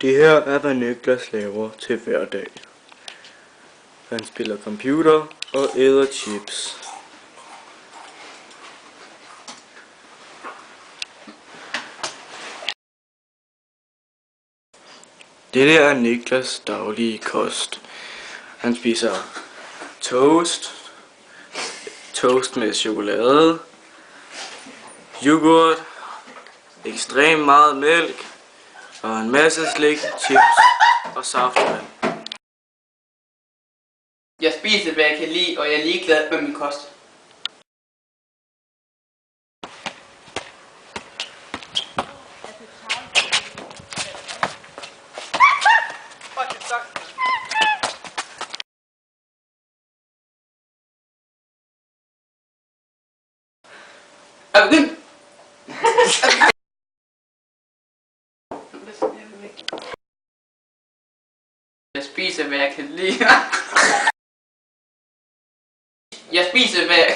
Det her er, hvad Niklas laver til hverdag. Han spiller computer og æder chips. Dette er Niklas' daglige kost. Han spiser toast med chokolade, yoghurt, ekstremt meget mælk og en masse slik, chips og saftvand. Jeg spiser, hvad jeg kan lide, og jeg er ligeglad med min kost. Jeg spiser, hvad jeg kan lide. Jeg spiser, hvad jeg...